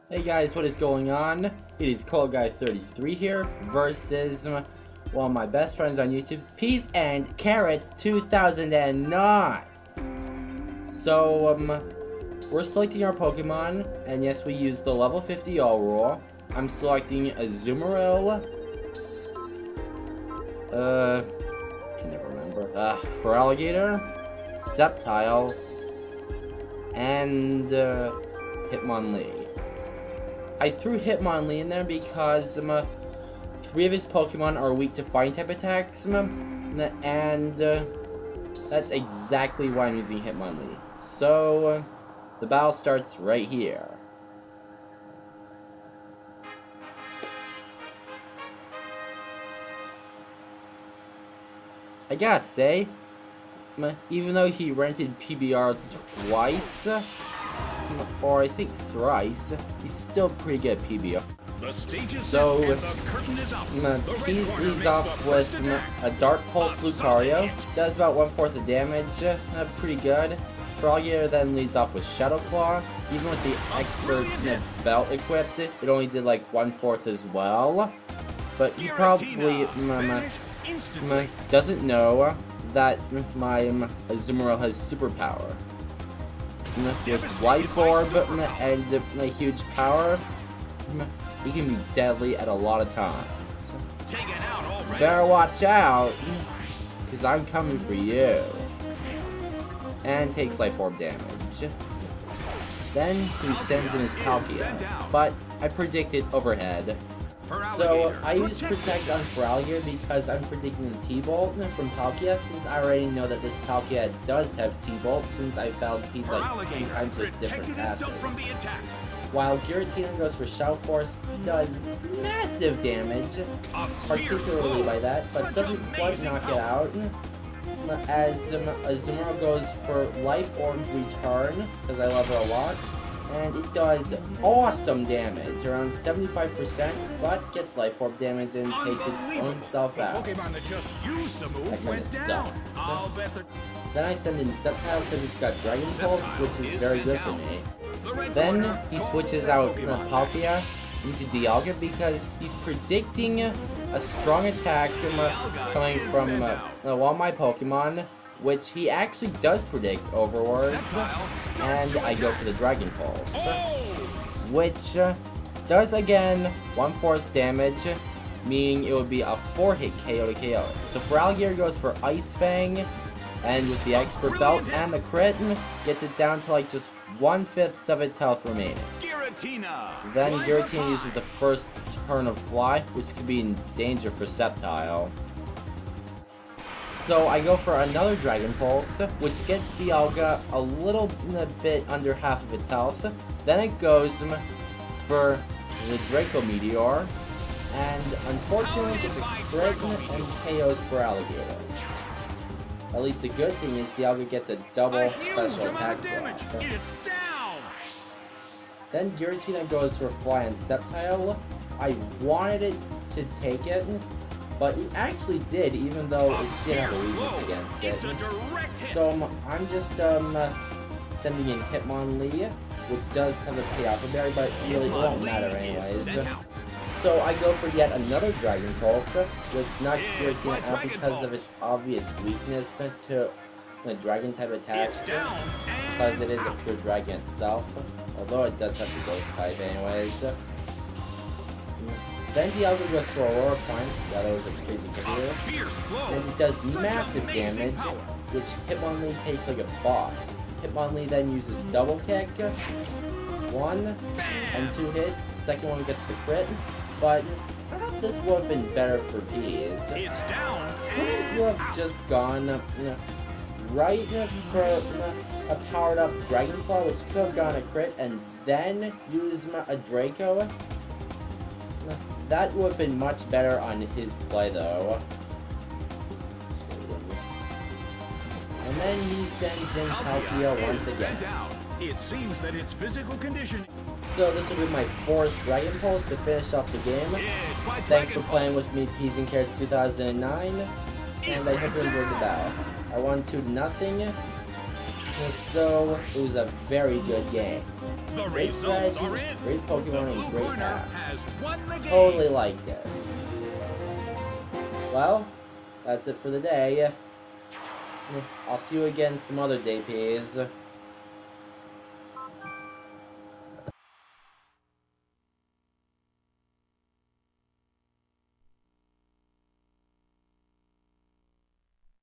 Hey guys, what is going on? It is ColdGuy33 here versus one of my best friends on YouTube, peasandcarrots2009. So, we're selecting our Pokemon, and yes, we use the level 50 all rule. I'm selecting Azumarill. I can never remember. Feraligatr, Sceptile, and Hitmonlee. I threw Hitmonlee in there because 3 of his Pokemon are weak to fighting type attacks, and that's exactly why I'm using Hitmonlee. So, the battle starts right here. I gotta say, even though he rented PBR twice, or I think thrice, he's still pretty good at PBR. So, he leads off with a Dark Pulse Lucario, does about 1/4 the damage, pretty good. Feraligatr then leads off with Shadow Claw. Even with the expert belt equipped, it only did like 1/4 as well. But he probably doesn't know that my Azumarill has superpower. With Life Orb and a huge power, he can be deadly at a lot of times. Better watch out, because I'm coming for you. And takes Life Orb damage. Then he sends in his Palkia, but I predicted overhead. So I use Protect on Feraligatr because I'm predicting the T-Bolt from Palkia, since I already know that this Palkia does have T-Bolt, since I found T's like 2 times with different passes. While Giratina goes for Shout Force, does massive damage, particularly by that, but doesn't quite knock it out. As Azumarill goes for Life Orb Return, because I love her a lot, and it does awesome damage, around 75%, but gets Life Orb damage and takes its own self out. That kinda sucks. Then I send in Sceptile because it's got Dragon Pulse, which is very good for me. Then he switches out Palkia into Dialga because he's predicting a strong attack coming from one of my Pokemon, which he actually does predict overwards, and I go for the Dragon Pulse, which does again 1/4 damage, meaning it would be a 4-hit KO to KO. So Feraligatr goes for Ice Fang, and with the Expert Belt and the crit, gets it down to like just 1/5 of its health remaining. Then Giratina uses the first turn of Fly, which could be in danger for Sceptile. So I go for another Dragon Pulse, which gets Dialga a little bit under half of its health. Then it goes for the Draco Meteor, and unfortunately gets a crit and KOs Feraligatr. At least the good thing is Dialga gets a double special attack block. Then Giratina goes for Fly and Sceptile. I wanted it to take it, but it actually did, even though it did have a weakness against it. So I'm just sending in Hitmonlee, which does have a payoff berry, but really it won't matter anyways. So I go for yet another Dragon Pulse, which knocks Giratina out because of its obvious weakness to Dragon type attacks, because it is a pure dragon itself, although it does have the Ghost type anyways. Then Dialga goes for Aurora Prime, yeah, that was a crazy hit here, and it does massive damage, which Hitmonlee takes like a boss. Hitmonlee then uses Double Kick, 1 and 2 hits, second one gets the crit, but I thought this would have been better for Peas. Couldn't you have just gone right for a powered up Dragon Claw, which could have gone a crit, and then use a Draco? That would have been much better on his play, though. And then he sends in Palkia once again. It seems that its physical condition. So this will be my 4th Dragon Pulse to finish off the game. Thanks for playing with me, peasandcarrots2009, and I hope you enjoyed the battle. I won 2-0. So, it was a very good game. The Great results are strategies, in. great The Pokemon, blue and great corner packs. has won the game. Totally liked it. Well, that's it for the day. I'll see you again some other day, Peas.